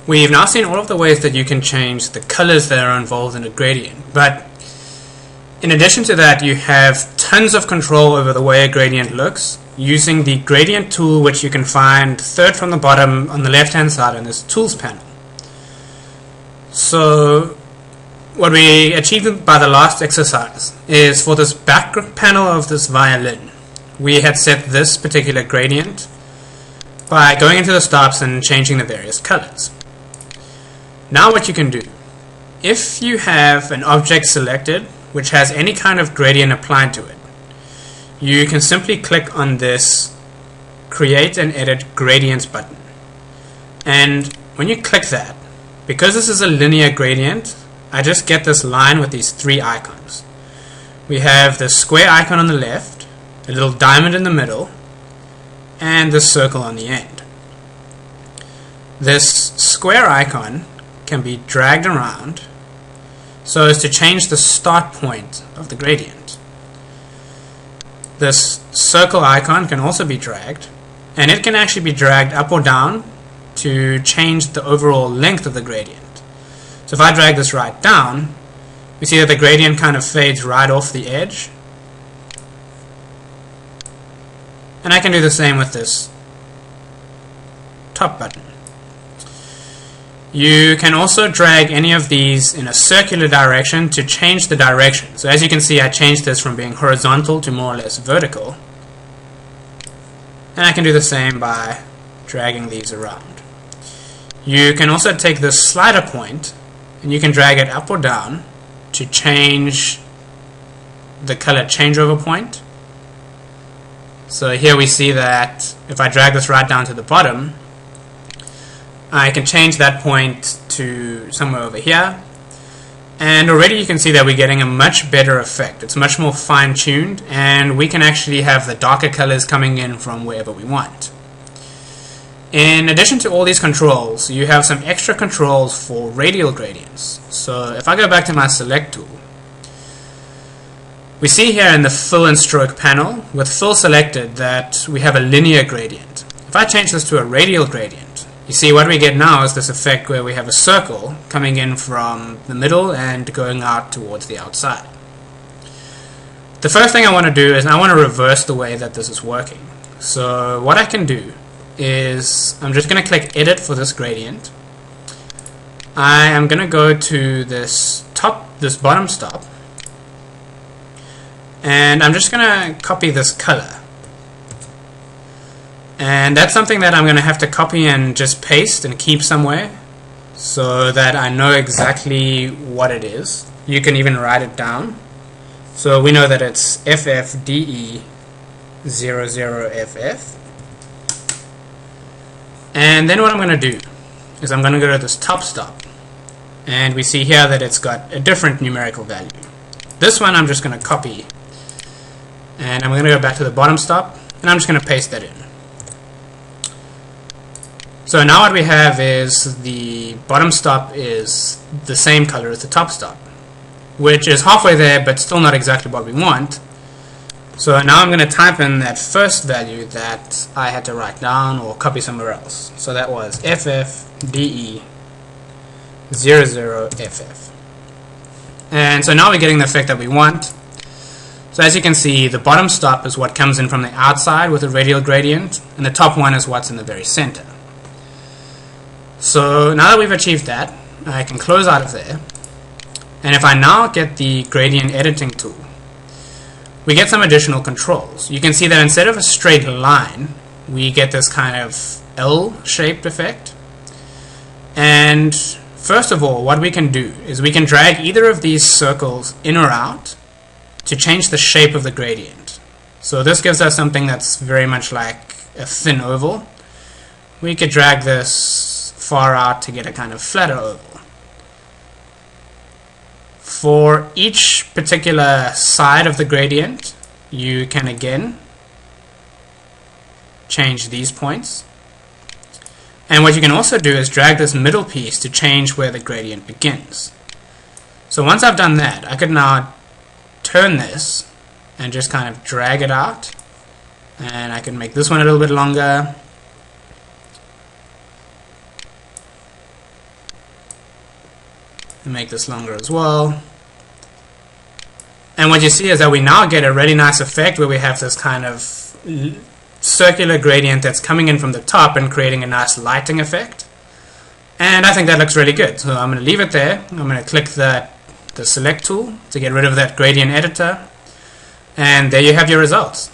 We've now seen all of the ways that you can change the colors that are involved in a gradient, but in addition to that, you have tons of control over the way a gradient looks using the gradient tool, which you can find third from the bottom on the left hand side in this tools panel. So what we achieved by the last exercise is for this back panel of this violin, we had set this particular gradient by going into the stops and changing the various colors. Now what you can do, if you have an object selected which has any kind of gradient applied to it, you can simply click on this Create and Edit Gradients button. And when you click that, because this is a linear gradient, I just get this line with these three icons. We have the square icon on the left, a little diamond in the middle, and this circle on the end. This square icon can be dragged around so as to change the start point of the gradient. This circle icon can also be dragged, and it can actually be dragged up or down to change the overall length of the gradient. So if I drag this right down, we see that the gradient kind of fades right off the edge. And I can do the same with this top button. You can also drag any of these in a circular direction to change the direction. So as you can see, I changed this from being horizontal to more or less vertical. And I can do the same by dragging these around. You can also take this slider point and you can drag it up or down to change the color changeover point. So here we see that if I drag this right down to the bottom, I can change that point to somewhere over here, and already you can see that we're getting a much better effect. It's much more fine-tuned, and we can actually have the darker colors coming in from wherever we want. In addition to all these controls, you have some extra controls for radial gradients. So if I go back to my select tool, we see here in the fill and stroke panel with fill selected that we have a linear gradient. If I change this to a radial gradient, you see what we get now is this effect where we have a circle coming in from the middle and going out towards the outside. The first thing I want to do is I want to reverse the way that this is working. So what I can do is I'm just going to click Edit for this gradient. I am going to go to this bottom stop, and I'm just going to copy this color. And that's something that I'm going to have to copy and just paste and keep somewhere so that I know exactly what it is. You can even write it down. So we know that it's FFDE00FF. And then what I'm going to do is I'm going to go to this top stop. And we see here that it's got a different numerical value. This one I'm just going to copy. And I'm going to go back to the bottom stop. And I'm just going to paste that in. So now what we have is the bottom stop is the same color as the top stop, which is halfway there but still not exactly what we want. So now I'm going to type in that first value that I had to write down or copy somewhere else. So that was FFDE00FF. And so now we're getting the effect that we want. So as you can see, the bottom stop is what comes in from the outside with a radial gradient, and the top one is what's in the very center. So now that we've achieved that, I can close out of there, and if I now get the gradient editing tool, we get some additional controls. You can see that instead of a straight line, we get this kind of L-shaped effect. And first of all, what we can do is we can drag either of these circles in or out to change the shape of the gradient. So this gives us something that's very much like a thin oval. We could drag this far out to get a kind of flatter oval. For each particular side of the gradient, you can again change these points. And what you can also do is drag this middle piece to change where the gradient begins. So once I've done that, I could now turn this and just kind of drag it out, and I can make this one a little bit longer. and make this longer as well. And what you see is that we now get a really nice effect where we have this kind of circular gradient that's coming in from the top and creating a nice lighting effect. And I think that looks really good. So I'm going to leave it there. I'm going to click the select tool to get rid of that gradient editor. And there you have your results.